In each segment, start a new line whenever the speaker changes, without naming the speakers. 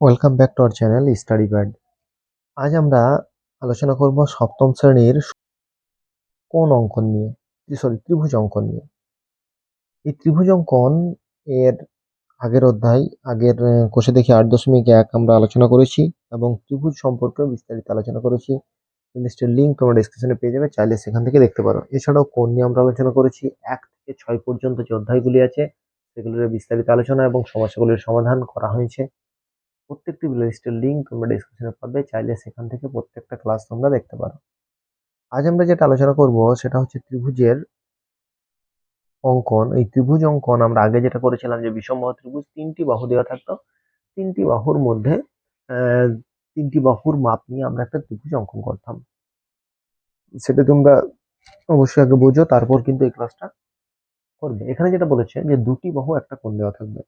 Welcome back to our channel study guide. আজ আমরা আলোচনা করব সপ্তম শ্রেণীর কোণ অঙ্কন নিয়ে, ত্রিভুজ অঙ্কন নিয়ে। এই ত্রিভুজ অঙ্কন এর আগের কোষে দেখি 8.1 আমরা আলোচনা করেছি এবং ত্রিভুজ সম্পর্কে বিস্তারিত আলোচনা করেছি। লিস্টের লিঙ্ক তোমরা ডেসক্রিপশনে পেয়ে যাবে, চাইলে সেখান থেকে দেখতে পারো। এছাড়াও কোণ নিয়ে আমরা আলোচনা করেছি 1 থেকে 6 পর্যন্ত যে অধ্যায়গুলি আছে সেগুলোর বিস্তারিত আলোচনা এবং সমস্যাগুলির সমাধান করা হয়েছে। প্রত্যেকটি লিস্টের লিঙ্ক তোমরা ডেসক্রিপশনে পাবে, চাইলে সেখান থেকে প্রত্যেকটা ক্লাস তোমরা দেখতে পারো। আজ আমরা যেটা আলোচনা করব সেটা হচ্ছে ত্রিভুজের অঙ্কন। এই ত্রিভুজ অঙ্কন আমরা আগে যেটা করেছিলাম যে বিষমবাহু ত্রিভুজ, 3টি বাহু দেওয়া থাকতো, 3টি বাহুর মধ্যে 3টি বাহুর মাপ নিয়ে আমরা একটা ত্রিভুজ অঙ্কন করতাম। সেটা তোমরা অবশ্যই আগে বোঝো, তারপর কিন্তু এই ক্লাসটা করবে। এখানে যেটা বলেছে যে দুটি বাহু একটা কোণ দেওয়া থাকবে।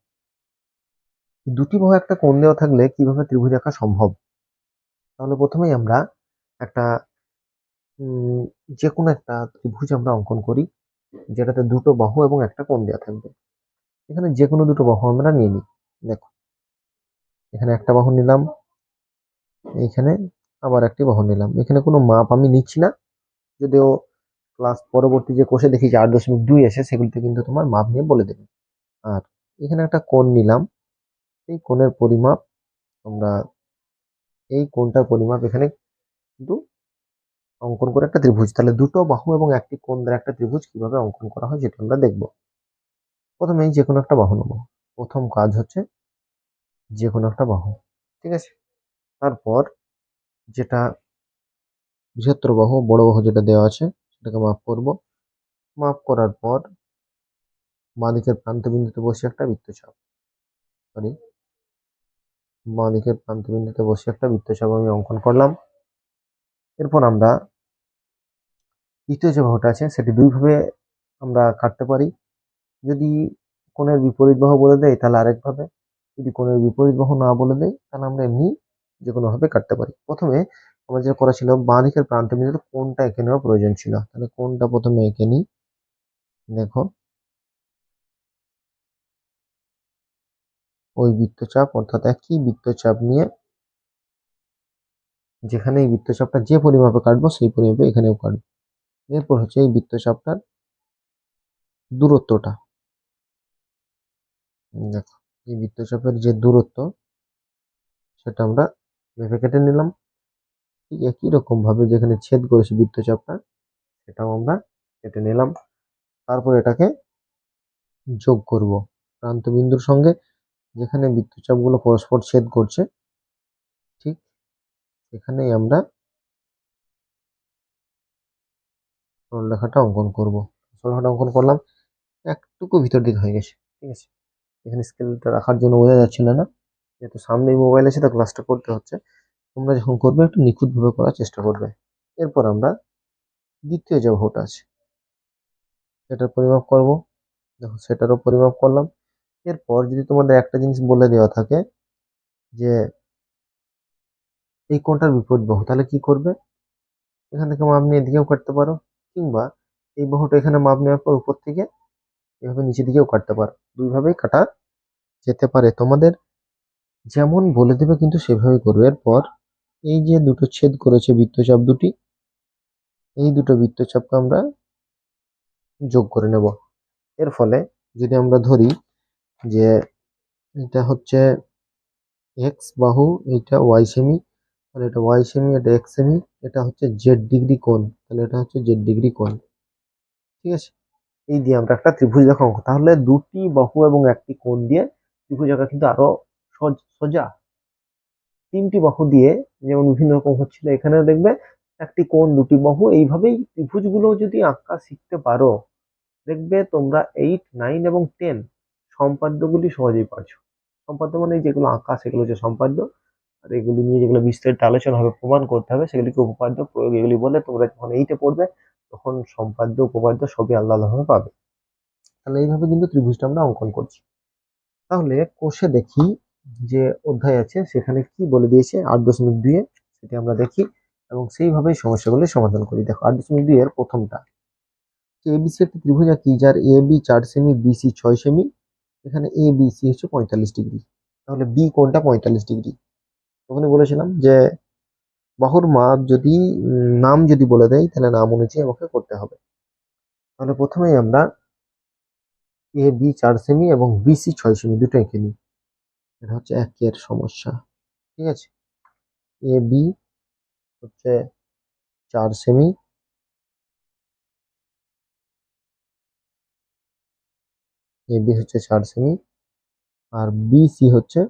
দুটি বাহু একটা কোণ দেওয়া থাকলে কিভাবে ত্রিভুজ আঁকা সম্ভব? তাহলে প্রথমেই আমরা একটা যে কোনো একটা ত্রিভুজ আমরা অঙ্কন করি যেটাতে দুটো বাহু এবং একটা কোণ দেওয়া থাকবে। এখানে যে কোনো দুটো বাহু আমরা নিয়ে নিই। দেখো, এখানে একটা বাহু নিলাম, এইখানে আবার একটি বাহু নিলাম। এখানে কোনো মাপ আমি নিচ্ছি না, যদিও ক্লাস পরবর্তী যে কোষে দেখি যে 8.2 এসে সেগুলিতে কিন্তু তোমার মাপ নিয়ে বলে দেবে। আর এখানে একটা কোণ নিলাম, এই কোণের পরিমাপ আমরা এই কোণটার পরিমাপ এখানে কিন্তু অঙ্কন করে একটা ত্রিভুজ। তাহলে দুটো বাহু এবং একটি কোণ দ্বারা একটা ত্রিভুজ কিভাবে অঙ্কন করা হয় সেটা আমরা দেখবো। প্রথমেই যে কোনো একটা বাহু নেব। প্রথম কাজ হচ্ছে যে কোনো একটা বাহু, ঠিক আছে। তারপর যেটা বৃহত্তর বাহু, বড় বাহু যেটা দেওয়া আছে সেটাকে মাপ করব। মাপ করার পর বাঁ দিকের প্রান্ত বিন্দুতে বসে একটা বৃত্তচাপ আমি অঙ্কন করলাম। এরপর আমরা দ্বিতীয় যে বাহুটা আছে সেটি দুইভাবে আমরা কাটতে পারি। যদি কোণের বিপরীত বাহু বলে দেয় তাহলে আরেকভাবে, যদি কোণের বিপরীত বাহু না বলে দেয় তাহলে আমরা এমনি যে কোনো ভাবে কাটতে পারি। প্রথমে আমার যেটা করা ছিল, বাঁ দিকের প্রান্ত বিন্দুতে কোণটা এঁকে নেওয়া প্রয়োজন ছিল। তাহলে কোণটা প্রথমে এঁকে নিই। দেখো, ওই বৃত্তচাপ অর্থাৎ একই বৃত্তচাপ নিয়ে যেখানে এই বৃত্তচাপটা যে পরিমাপে কাটবো সেই পরিমাপে এখানেও কাটবো। এরপর হচ্ছে এই বৃত্তচাপটার দূরত্বটা। দেখো, এই বৃত্তচাপের যে দূরত্ব সেটা আমরা মেপে কেটে নিলাম। ঠিক একই রকম ভাবে যেখানে ছেদ করেছে বৃত্তচাপটা সেটাও আমরা কেটে নিলাম। তারপর এটাকে যোগ করব প্রান্ত বিন্দুর সঙ্গে, যেখানে বৃত্তচাপগুলো পরস্পর ছেদ করছে ঠিক এখানেই আমরা সরলরেখাটা অঙ্কন করব। সরলরেখাটা অঙ্কন করলাম, একটুকু ভিতর দিকে হয়ে গেছে, ঠিক আছে। এখানে স্কেলটা রাখার জন্য বোঝা যাচ্ছিল না, যেহেতু সামনেই মোবাইল আছে তো ক্লাসটা করতে হচ্ছে। তোমরা যখন করবে একটু নিখুঁতভাবে করার চেষ্টা করবে। এরপর আমরা দ্বিতীয় যে বাহুটা আছে সেটার পরিমাপ করব। দেখো, সেটারও পরিমাপ করলাম। এরপর যদি তোমাদের একটা জিনিস বলে দেওয়া থাকে যে এই কোণটার বিপরীত বাহু, তাহলে কি করবে? এখান থেকে মাপ নিয়ে এদিকেও কাটতে পারো, কিংবা এই বাহুটা এখানে মাপ নেওয়ার পর উপর থেকে এভাবে নিচের দিকেও কাটতে পারো। দুইভাবেই কাটা যেতে পারে, তোমাদের যেমন বলে দেবে কিন্তু সেভাবেই করবে। এরপর এই যে দুটো ছেদ করেছে বৃত্তচাপ দুটি, এই দুটো বৃত্তচাপকে আমরা যোগ করে নেব। এর ফলে যদি আমরা ধরি যে এটা হচ্ছে এক্স বাহু, এটা ওয়াই সেমি, তাহলে এটা ওয়াই সেমি, এটা এক্স সেমি, এটা হচ্ছে জেড ডিগ্রি কোণ, তাহলে এটা হচ্ছে জেড ডিগ্রি কোণ, ঠিক আছে। এই দিয়ে আমরা একটা ত্রিভুজ আঁকা অঙ্ক। তাহলে দুটি বাহু এবং একটি কোণ দিয়ে ত্রিভুজ আঁকা কিন্তু আরো সোজা। 3টি বাহু দিয়ে যেমন বিভিন্ন রকম হচ্ছিল, এখানে দেখবে একটি কোণ দুটি বাহু, এইভাবেই ত্রিভুজগুলো যদি আঁকা শিখতে পারো দেখবে তোমরা 8, 9 এবং 10 সম্পাদ্যগুলি সহজেই পারছো। সম্পাদ্য মানে যেগুলো আঁকা সেগুলো হচ্ছে সম্পাদ্য, আর এগুলি নিয়ে যেগুলো বিস্তারিত আলোচনা হবে, প্রমাণ করতে হবে, সেগুলিকে উপপাদ্য প্রয়োগ এগুলি বলে। তোমরা যখন 8-এ পড়বে তখন সম্পাদ্য উপপাদ্য সবই আলাদা আলাদাভাবে পাবে। তাহলে এইভাবে কিন্তু ত্রিভুজটা আমরা অঙ্কন করছি। তাহলে কোষে দেখি যে অধ্যায় আছে সেখানে কি বলে দিয়েছে 8.2-এ, সেটি আমরা দেখি এবং সেইভাবেই সমস্যাগুলি সমাধান করি। দেখো, 8.2 এর প্রথমটা, এবিসি একটি ত্রিভুজ আঁকি যার A B 4 semi, BC 6 semi. এখানে এ বি সি হচ্ছে 45 ডিগ্রি, তাহলে বি কোণটা 45 ডিগ্রি। তখনই বলেছিলাম যে বাহুর মাপ যদি নাম যদি বলে দেয় তাহলে নাম অনুযায়ী আমাকে করতে হবে। তাহলে প্রথমেই আমরা এ বি 4 সেমি এবং বিসি 6 সেমি দুটো এঁকে নিই। এটা হচ্ছে একের সমস্যা, ঠিক আছে। এ বি হচ্ছে 4 সেমি, এ বি হচ্ছে 4 সেমি, আর বিসি হচ্ছে,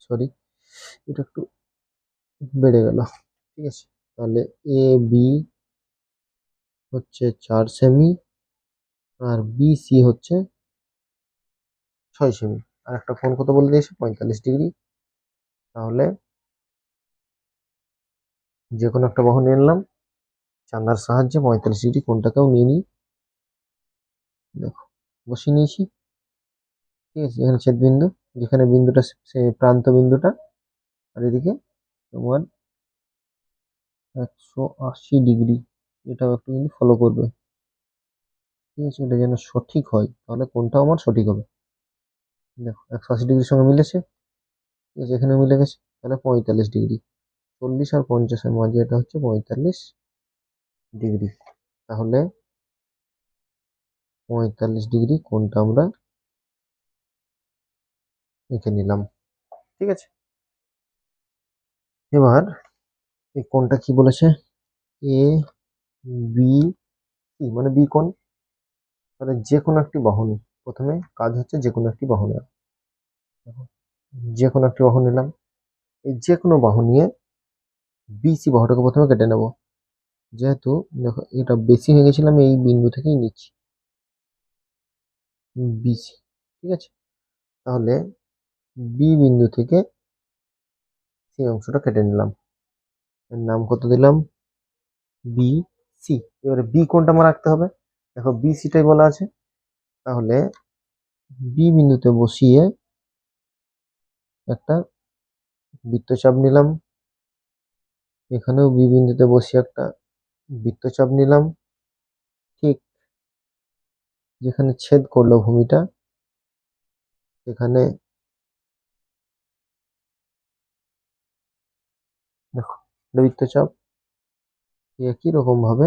সরি এটা একটু বেড়ে গেল, ঠিক আছে। তাহলে এ বি হচ্ছে 4 সেমি আর বিসি হচ্ছে 6 সেমি। আর একটা কোণ কত বলে দিয়েছে, 45 ডিগ্রি। তাহলে যে কোনো একটা বাহু নিয়ে নিলাম, চাঁদার সাহায্যে 45 ডিগ্রি কোণটাকেও নিয়ে নিই। দেখো বসিয়ে নিয়েছি, ঠিক আছে। এখানে ছেদ বিন্দু, যেখানে বিন্দুটা সে প্রান্ত বিন্দুটা, আর এদিকে তোমার 180 ডিগ্রি, এটাও একটু কিন্তু ফলো করবে, ঠিক আছে। এটা যেন সঠিক হয়, তাহলে কোনটাও আমার সঠিক হবে। দেখো 180 ডিগ্রির সঙ্গে মিলেছে, ঠিক আছে, এখানে মিলে গেছে। তাহলে 45 ডিগ্রি, 40 আর 50-এর মাঝে এটা হচ্ছে 45 ডিগ্রি। তাহলে 45 ডিগ্রি কোনটা আমরা এঁকে নিলাম, ঠিক আছে। এবার এই কোনটা কি বলেছে, এ বি সি মানে বি কোণ। তাহলে যে কোনো একটি বাহু নিই, প্রথমে কাজ হচ্ছে যে কোনো একটি বাহু নেওয়া। দেখো, যে কোনো একটি বাহু নিলাম, এই যে কোনো বাহু নিয়ে বিসি বাহুটাকে প্রথমে কেটে নেব। যেহেতু দেখো এটা বেশি হয়ে গেছিল, আমি এই বিন্দু থেকেই নিচ্ছি বিসি, ঠিক আছে। তাহলে বি বিন্দু থেকে সি অংশটা কেটে নিলাম, এর নাম কত দিলাম, বি সি। এবারে বি কোণটা আমার রাখতে হবে, দেখো বি সিটাই বলা আছে। তাহলে বি বিন্দুতে বসিয়ে একটা বৃত্তচাপ নিলাম, এখানেও বি বিন্দুতে বসিয়ে একটা বৃত্তচাপ নিলাম। ঠিক যেখানে ছেদ করলো ভূমিটা, এখানে দেখো একটা বৃত্তচাপ, একই রকম ভাবে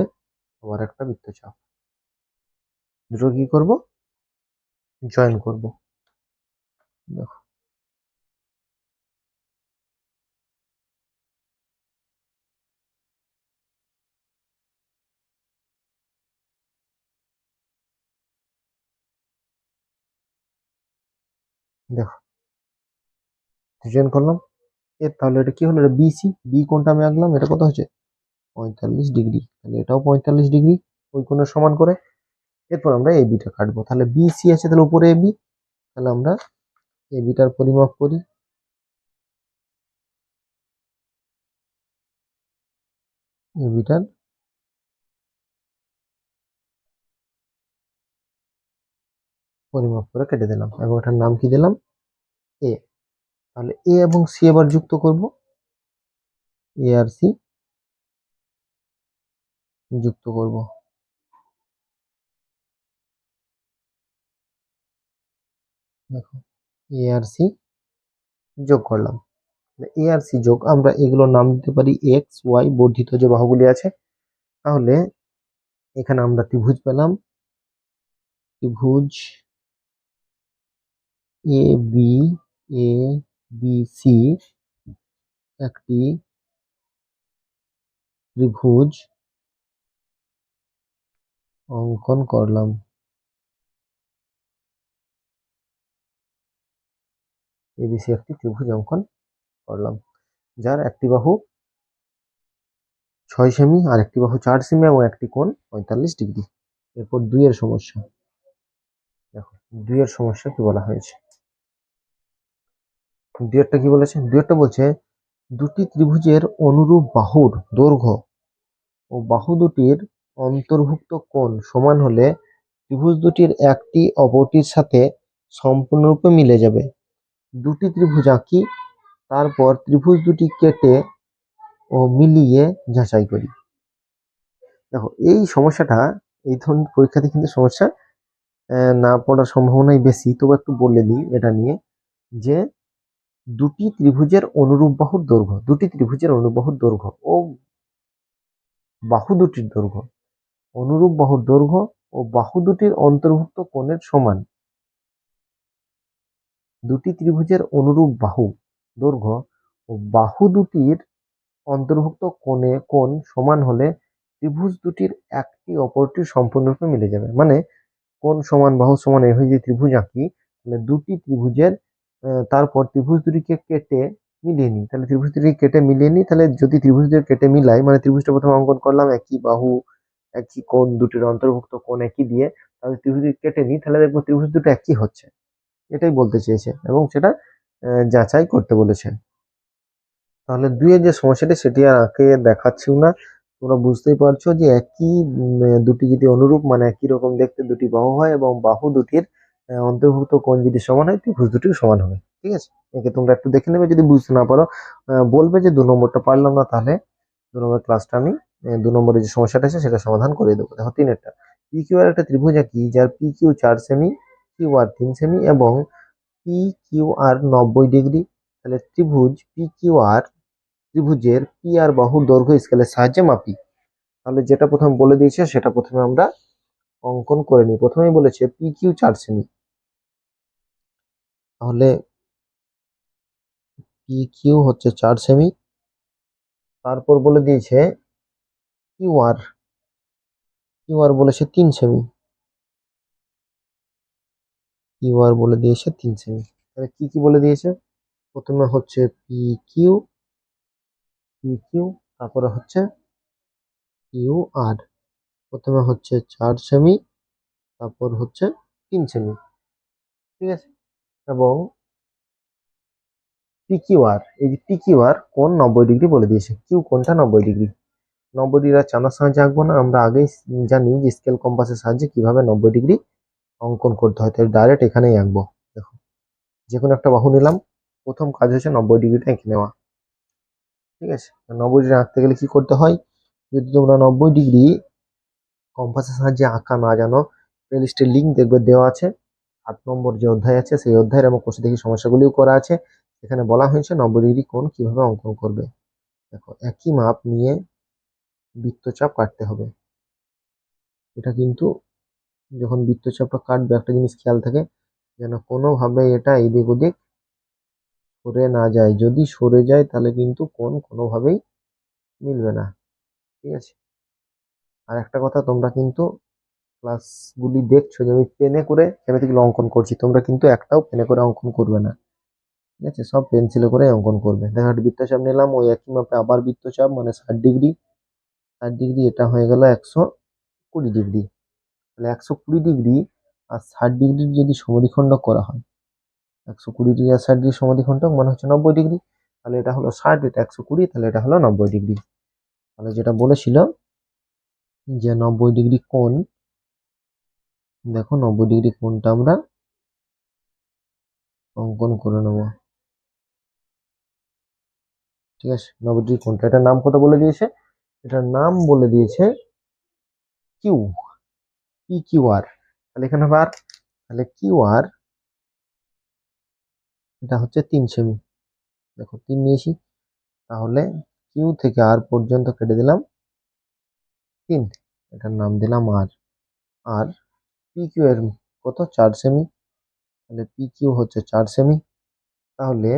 আবার একটা বৃত্তচাপ, দুটো কি করব, জয়েন করব। দেখো দেখো জয়েন করলাম। তাহলে এটা কি হলো, এটা বিসি, বি কোণটা আমি আঁকলাম, এটা কত হচ্ছে 45 ডিগ্রি। তাহলে এটাও 45 ডিগ্রি ওই কোণের সমান করে। এরপর আমরা এ বিটা কাটবো। তাহলে বিসি আছে, তাহলে উপরে এ বি, তাহলে আমরা এ বিটার পরিমাপ করি। এ বিটার পরিমাপ করে কেটে দিলাম এবং এটার নাম কি দিলাম, এ। তাহলে এ এবং সি এবার যুক্ত করব, এ আর সি যুক্ত করব। দেখো এ আর সি যোগ করলাম। এ আর সি যোগ, আমরা এগুলোর নাম দিতে পারি এক্স ওয়াই, বর্ধিত যে বাহুগুলি আছে। তাহলে এখানে আমরা ত্রিভুজ পেলাম, ত্রিভুজ A B, A B C একটি ত্রিভুজ অঙ্কন করলাম। এবিসি একটি ত্রিভুজ অঙ্কন করলাম, যার একটি বাহু 6 সেমি, আর একটি বাহু 4 সেমি এবং একটি কোণ 45 ডিগ্রি। এরপর 2 এর সমস্যা। দেখো 2 এর সমস্যা কি বলা হয়েছে, 2 এরটা কি বলেছে, 2 এরটা বলছে দুটি ত্রিভুজের অনুরূপ বাহুর দৈর্ঘ্য ও বাহু দুটির অন্তর্ভুক্ত কোণ সমান হলে ত্রিভুজ দুটির একটি অপরটির সাথে সম্পূর্ণরূপে মিলে যাবে। দুটি ত্রিভুজ আঁকি, তারপর ত্রিভুজ দুটি কেটে ও মিলিয়ে যাচাই করি। দেখো এই সমস্যাটা, এই ধরনের পরীক্ষাতে কিন্তু সমস্যা না পড়ার সম্ভাবনাই বেশি, তবু একটু বলে দিই এটা নিয়ে। যে দুটি ত্রিভুজের অনুরূপ বাহুর দৈর্ঘ্য, দুটি ত্রিভুজের অনুরূপ বাহুর দৈর্ঘ্য ও বাহু দুটির দৈর্ঘ্য, অনুরূপ বাহুর দৈর্ঘ্য ও বাহু দুটির অন্তর্ভুক্ত কোণের সমান। দুটি ত্রিভুজের অনুরূপ বাহু দৈর্ঘ্য ও বাহু দুটির অন্তর্ভুক্ত কোণ সমান হলে ত্রিভুজ দুটির একটি অপরটির সম্পূর্ণরূপে মিলে যাবে। মানে কোণ সমান বাহু সমান এইভাবে যদি ত্রিভুজ আঁকি, তাহলে দুটি ত্রিভুজের তারপর ত্রিভুজ দুটিকে কেটে মিলিয়ে নিই, তাহলে ত্রিভুজ দুটিকে কেটে মিলিয়ে নিই, তাহলে যদি ত্রিভুজ দুটি কেটে মিলাই, মানে ত্রিভুজটা প্রথমে অঙ্কন করলাম একই বাহু একই কোণ, দুটির অন্তর্ভুক্ত কোণ একই দিয়ে, তাহলে ত্রিভুজ দুটি কেটে নিই, তাহলে দেখবো ত্রিভুজ দুটো একই হচ্ছে। এটাই বলতে চেয়েছে এবং সেটা যাচাই করতে বলেছে। তাহলে দুইয়ের যে সমস্যাটি সেটি আর আঁকে দেখাচ্ছিও না, তোমরা বুঝতেই পারছো যে একই দুটি যদি অনুরূপ মানে একই রকম দেখতে দুটি বাহু হয় এবং বাহু দুটির অন্তর্ভুক্ত কোণ যদি সমান হয় ত্রিভুজ দুটিও সমান হবে। ঠিক আছে, একে তোমরা একটু দেখে নেবে, যদি বুঝতে না পারো বলবে যে 2 নম্বরটা পারলাম না, তাহলে 2 নম্বর ক্লাসটা আমি 2 নম্বরের যে সমস্যাটা আছে সেটা সমাধান করে দেবো। দেখো 3-এরটা, পি কিউ আর একটা ত্রিভুজ আঁকি যার P Q 4 semi, Q R 3 semi এবং পি কিউ আর 90 ডিগ্রি। তাহলে ত্রিভুজের পি আর বাহুর দৈর্ঘ্য স্কেলের সাহায্যে মাপি। তাহলে যেটা প্রথমে বলে দিয়েছে সেটা প্রথমে আমরা অঙ্কন করে নিই। প্রথমেই বলেছে পি কিউ 4 সেমি, তাহলে পি কিউ হচ্ছে 4 সেমি। তারপর বলে দিয়েছে কিউ আর, বলেছে 3 সেমি, কিউ আর বলে দিয়েছে 3 সেমি। তাহলে কি কি বলে দিয়েছে, প্রথমে হচ্ছে পি কিউ, তারপরে হচ্ছে কিউ আর, প্রথমে হচ্ছে 4 সেমি, তারপর হচ্ছে 3 সেমি। ঠিক আছে, এবং পিকিউআর, এই যে পিকিউআর কোণ 90 ডিগ্রি বলে দিয়েছে, কিউ কোণটা 90 ডিগ্রি। 90 ডিগ্রি আর চাঁদার সাহায্যে আঁকবো না, আমরা আগেই জানি যে স্কেল কম্পাসের সাহায্যে কিভাবে 90 ডিগ্রি অঙ্কন করতে হয়, তাই ডাইরেক্ট এখানেই আঁকবো। দেখো, যে কোনো একটা বাহু নিলাম, প্রথম কাজ হচ্ছে 90 ডিগ্রিটা এঁকে নেওয়া। ঠিক আছে, 90 ডিগ্রি আঁকতে গেলে কি করতে হয়, যদি তোমরা 90 ডিগ্রি কম্পাসের সাহায্যে আঁকা না জানো, প্লেলিস্টের লিঙ্ক দেখবে দেওয়া আছে, 8 নম্বর যে অধ্যায় আছে সেই অধ্যায়ের এবং কোষে দেখি সমস্যাগুলিও করা আছে, এখানে বলা হয়েছে 90 ডিগ্রি কোণ কিভাবে অঙ্কন করবে। দেখো, একই মাপ নিয়ে বৃত্তচাপ কাটতে হবে। এটা কিন্তু যখন বৃত্তচাপটা কাটবে একটা জিনিস খেয়াল থাকে, যেন কোনোভাবে এটা এদিক ওদিক সরে না যায়, যদি সরে যায় তাহলে কিন্তু কোণ কোনোভাবেই মিলবে না। ঠিক আছে, আর একটা কথা, তোমরা কিন্তু ক্লাসগুলি দেখছো যে আমি পেনে করে জ্যামিতিগুলো অঙ্কন করছি, তোমরা কিন্তু একটাও পেনে করে অঙ্কন করবে না। ঠিক আছে, সব পেন্সিলে করে অঙ্কন করবে। দেখো, একটা বৃত্তচাপ নিলাম, ওই একই মাপে আবার বৃত্তচাপ মানে 60 ডিগ্রি, 60 ডিগ্রি, এটা হয়ে গেল 120 ডিগ্রি। তাহলে 120 ডিগ্রি আর 60 ডিগ্রির যদি সমদ্বিখণ্ড করা হয়, 120 ডিগ্রি আর 60 ডিগ্রি সমদ্বিখণ্ড মানে হচ্ছে 90 ডিগ্রি। তাহলে এটা হলো 60, এটা 120, তাহলে এটা হলো 90 ডিগ্রি। তাহলে যেটা বলেছিল যে 90 ডিগ্রি কোণ, দেখো 90 ডিগ্রি কোণটা আমরা অঙ্কন করে নেব। ঠিক আছে, 90 ডিগ্রি কোণটা, এটার নাম কত বলে দিয়েছে, এটার নাম বলে দিয়েছে কিউ, পি কিউ আর। তাহলে এখানে হবে আর, তাহলে কিউ আর এটা হচ্ছে 3 সেমি। দেখো 3 নিয়েছি, তাহলে কিউ থেকে আর পর্যন্ত কেটে দিলাম 3, এটার নাম দিলাম আর। আর পি কিউ এর কত, 4 সেমি, তাহলে পি কিউ হচ্ছে 4 সেমি। তাহলে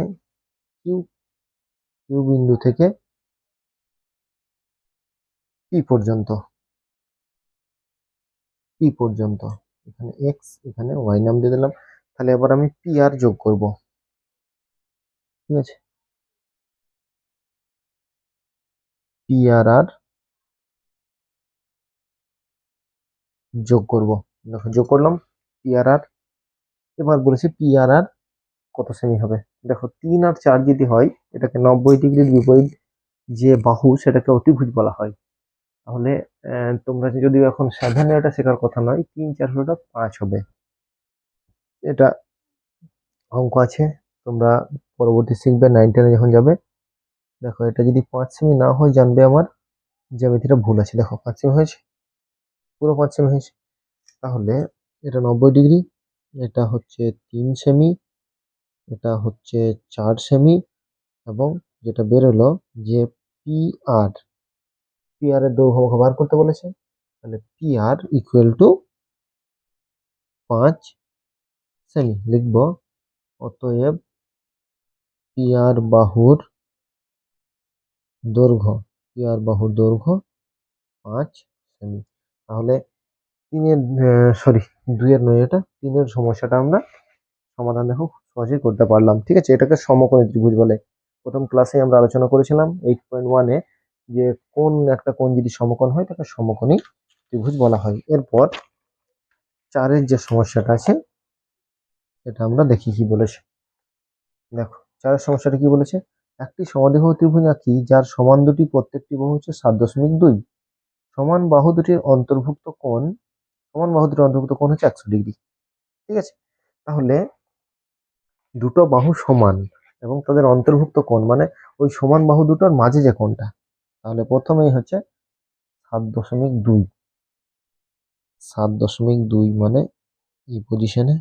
কিউ, বিন্দু থেকে পি পর্যন্ত, এখানে এক্স এখানে ওয়াই নাম দিয়ে দিলাম। তাহলে এবার আমি পি আর যোগ করব। ঠিক আছে, পি আর যোগ করব। দেখো, যোগ করলাম পি আর। এবার বলেছি পি আর কত সেমি হবে। দেখো, 3 আর 4 যদি হয়, এটাকে 90 ডিগ্রির বিপরীত যে বাহু সেটাকে অতিভুজ বলা হয়। তাহলে তোমরা যদি এখন সাধারণ এটা শেখার কথা নয়, 3, 4 হলোটা 5 হবে। এটা অঙ্ক আছে, তোমরা পরবর্তী শিখবে 9-10 যখন যাবে। দেখো, এটা যদি 5 সেমি না হয় জানবে আমার জ্যামিতিটা ভুল আছে। দেখো, 5 সেমি হয়েছে, পুরো 5 সেমি হয়েছে। তাহলে এটা 90 ডিগ্রি, এটা হচ্ছে 3 সেমি, এটা হচ্ছে 4 সেমি, এবং যেটা বেরোলো যে পি আর এর দৈর্ঘ্য আমাকে বার করতে বলেছে, তাহলে পি আর ইকুয়াল টু 5 সেমি লিখবো। অতএব পি আর বাহুর দৈর্ঘ্য 5 সেমি। তাহলে 2-এর নয়, এটা 3-এর সমস্যাটা আমরা সমাধান দেখো সহজেই করতে পারলাম। ঠিক আছে, এটাকে সমকোণী ত্রিভুজ বলে। প্রথম ক্লাসে আমরা আলোচনা করেছিলাম 8.1-এ যে কোন একটা কোণ যদি সমকোণ হয় তাকে সমকোণী ত্রিভুজ বলা হয়। এরপর 4-এর যে সমস্যাটা আছে এটা আমরা দেখি কি বলেছে। দেখো 4-এর সমস্যাটা কি বলেছে, একটি সমদ্বিবাহু ত্রিভুজ আঁকি যার সমান দুটি প্রত্যেকটি বাহু হচ্ছে 7.2। সমান বাহু দুটির অন্তর্ভুক্ত কোণ হচ্ছে 100 ডিগ্রি। ঠিক আছে, তাহলে দুটো বাহু সমান এবং তাদের অন্তর্ভুক্ত কোণ মানে ওই সমান বাহু দুটোর মাঝে যে কোণটা, তাহলে প্রথমেই হচ্ছে 7.2। 7.2 মানে এই পজিশনে,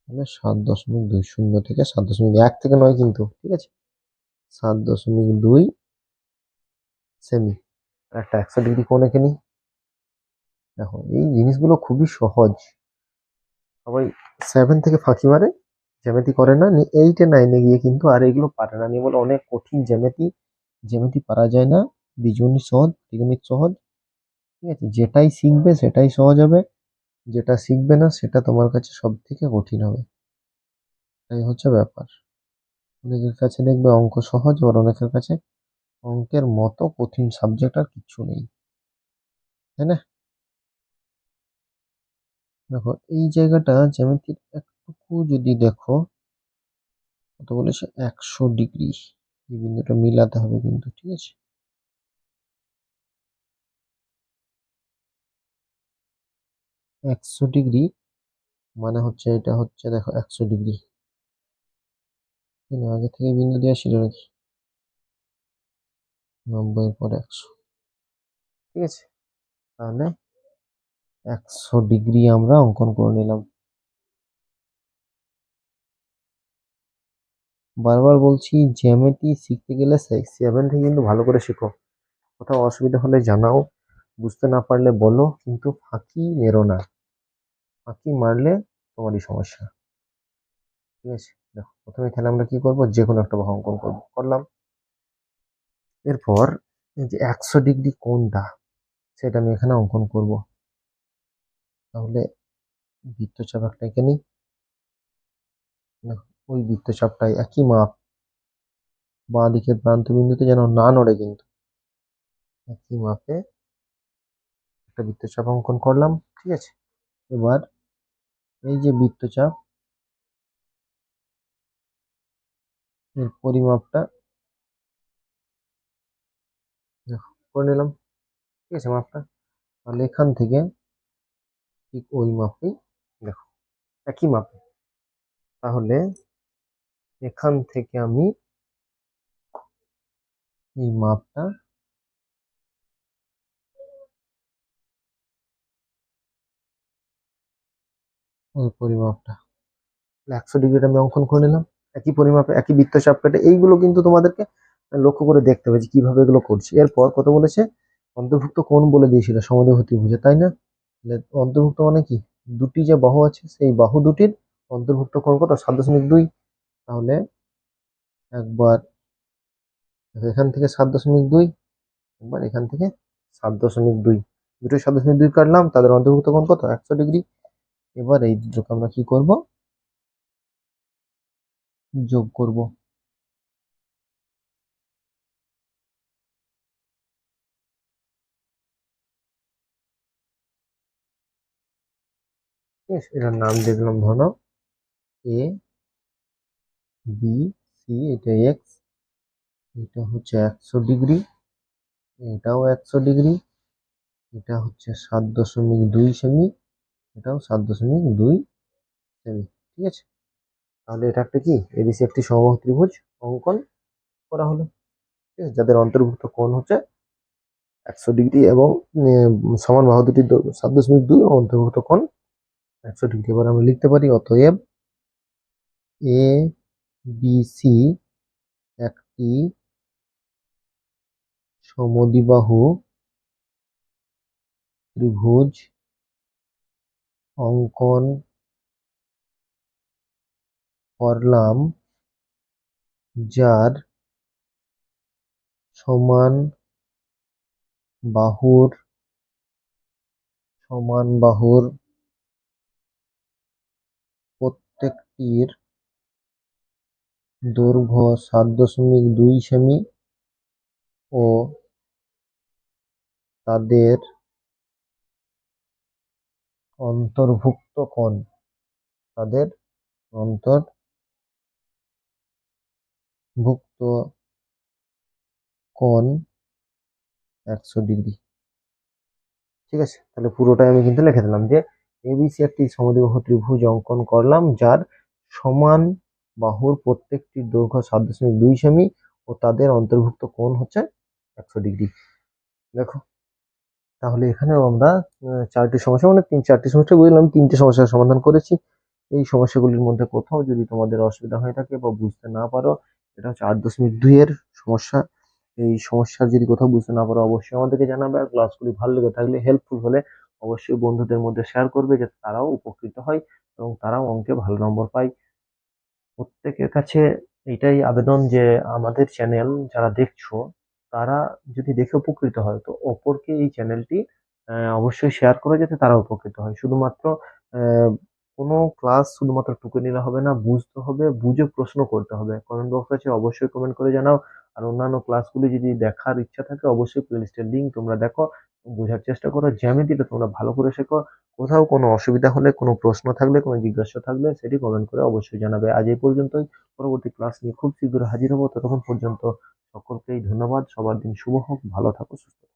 তাহলে 7.2, 0 থেকে 7.1 থেকে নয় কিন্তু, ঠিক আছে, 7.2 সেমি। একটা 100 ডিগ্রি কোণ এঁকে নিই। দেখো এই জিনিসগুলো খুবই সহজ, সবাই 7 থেকে ফাঁকি মারে, জ্যামিতি করে না, 8-9-এ গিয়ে কিন্তু আর এগুলো পারে না, নিয়ে বলে অনেক কঠিন জ্যামিতি পারা যায় না, বীজগণিত সহজ, পাটিগণিত সহজ। ঠিক আছে, যেটাই শিখবে সেটাই সহজ হবে, যেটা শিখবে না সেটা তোমার কাছে সব থেকে কঠিন হবে। এই হচ্ছে ব্যাপার। অনেকের কাছে দেখবে অঙ্ক সহজ, আবার অনেকের কাছে অঙ্কের মতো কঠিন সাবজেক্ট আর কিছু নেই, তাই না? দেখো এই জায়গাটা জ্যামিতির একটুকু যদি দেখো, কত বলেছে 100 ডিগ্রি, এই বিন্দুটা মিলাতে হবে কিন্তু, ঠিক আছে। 100 ডিগ্রি মানে হচ্ছে এটা হচ্ছে, দেখো 100 ডিগ্রি আগে থেকে বিন্দু দেওয়া ছিল নাকি, 90-এর পরে 100। ঠিক আছে, তাহলে 100 ডিগ্রি আমরা অঙ্কন করে নিলাম। বারবার বলছি জ্যামিতি শিখতে গেলে 7 থেকে কিন্তু ভালো করে শেখো। কোথাও অসুবিধা হলে জানাও, বুঝতে না পারলে বলো, কিন্তু ফাঁকি মেরো না, ফাঁকি মারলে তোমারই সমস্যা। ঠিক আছে, দেখো প্রথমে তাহলে আমরা কি করব, যে কোনো একটা বাহু অঙ্কন করলাম। এরপর এই যে 100 ডিগ্রি কোণটা সেটা আমি এখানে অঙ্কন করব। তাহলে বৃত্তচাপ একটা এঁকে নিই। ওই বৃত্তচাপটাই একই মাপ, বাঁ দিকের প্রান্ত বিন্দুতে যেন না নড়ে, কিন্তু একই মাপে একটা বৃত্তচাপ অঙ্কন করলাম। ঠিক আছে, এবার এই যে বৃত্তচাপ এর পরিমাপটা করে নিলাম। ঠিক আছে, মাপটা তাহলে এখান থেকে ঠিক ওই মাপেই, দেখো একই মাপে, তাহলে এখান থেকে আমি এই মাপটা ওই পরিমাপটা 100 ডিগ্রিটা আমি অঙ্কন করে নিলাম। একই পরিমাপে একই বৃত্তচাপ কেটে, এইগুলো কিন্তু তোমাদেরকে লক্ষ্য করে দেখতে হবে যে কিভাবে এগুলো করছি। এরপর কত বলেছে, অন্তর্ভুক্ত কোণ বলে দিয়েছিল সমদ্বিবাহু ত্রিভুজে, তাই না? তাহলে অন্তর্ভুক্ত মানে কি, দুটি যে বাহু আছে সেই বাহু দুটির অন্তর্ভুক্ত কোণ কত, 7.2। তাহলে একবার এখান থেকে 7.2, একবার এখান থেকে 7.2, দুটো 7.2 কাটলাম, তাদের অন্তর্ভুক্ত কোণ কত, 100 ডিগ্রি। এবার এই দুটোকে আমরা কি করব, যোগ করব। ঠিক আছে, এটার নাম দিয়ে দিলাম ধরো এ বি সি, এটা এক্স, এটা হচ্ছে 100 ডিগ্রি, এটাও 100 ডিগ্রি, এটা হচ্ছে 7.2 সেমি, এটাও 7.2 সেমি। ঠিক আছে, তাহলে এটা একটা কি, এবিসি একটি সমবাহু ত্রিভুজ অঙ্কন করা হলো। ঠিক আছে, যাদের অন্তর্ভুক্ত কোণ হচ্ছে 100 ডিগ্রি এবং সমান বাহু দুটির দৈর্ঘ্য 7.2, অন্তর্ভুক্ত কোণ 100 ডিগ্রি। এবার আমরা লিখতে পারি অতএব এ বিসি একটি সমদ্বিবাহু ত্রিভুজ অঙ্কন করলাম, যার সমান বাহুর প্রত্যেকটির দৈর্ঘ্য 7.2 সেমি ও তাদের অন্তর্ভুক্ত কোণ 100 ডিগ্রি। ঠিক আছে, তাহলে পুরোটাই আমি কিন্তু লিখে দিলাম যে এবিসি একটি সমদ্বিবাহু ত্রিভুজ অঙ্কন করলাম, যার সমান বাহুর প্রত্যেকটির দৈর্ঘ্য 7.2 সেমি ও তাদের অন্তর্ভুক্ত কোণ হচ্ছে 100 ডিগ্রি। দেখো, তাহলে এখানেও আমরা চারটি সমস্যা মানে চারটি সমস্যা বুঝলাম, তিনটে সমস্যার সমাধান করেছি। এই সমস্যাগুলির মধ্যে কোথাও যদি তোমাদের অসুবিধা হয়ে থাকে বা বুঝতে না পারো, এটা হচ্ছে 8.2 এর সমস্যা। এই সমস্যার যদি কোথাও বুঝতে না পারো অবশ্যই আমাদেরকে জানাবে। আর ক্লাসগুলি ভালো লেগে থাকলে, হেল্পফুল হলে অবশ্যই বন্ধুদের মধ্যে শেয়ার করবে, যাতে তারাও উপকৃত হয় এবং তারাও অঙ্কে ভালো নম্বর পায়। প্রত্যেকের কাছে এটাই আবেদন যে আমাদের চ্যানেল যারা দেখছো তারা যদি দেখে উপকৃত হয় তো অপরকে এই চ্যানেলটি অবশ্যই শেয়ার করে, যাতে তারা উপকৃত হয়। শুধুমাত্র আহ, কোনো ক্লাস শুধুমাত্র টুকে নিলে হবে না, বুঝতে হবে, বুঝে প্রশ্ন করতে হবে। কমেন্ট বক্স আছে, অবশ্যই কমেন্ট করে জানাও। আর অন্যান্য ক্লাসগুলি যদি দেখার ইচ্ছা থাকে অবশ্যই প্লেলিস্টের লিঙ্ক তোমরা দেখো, বোঝার চেষ্টা করো। জ্যামিতিটা তোমরা ভালো করে শেখো। কোথাও কোনো অসুবিধা হলে, কোনো প্রশ্ন থাকলে, কোনো জিজ্ঞাসা থাকলে সেটি কমেন্ট করে অবশ্যই জানাবে। আজ এই পর্যন্তই। পরবর্তী ক্লাস নিয়ে খুব শীঘ্র হাজির হবো। ততক্ষণ পর্যন্ত সকলকেই ধন্যবাদ। সবার দিন শুভ হোক, ভালো থাকো, সুস্থ থাকো।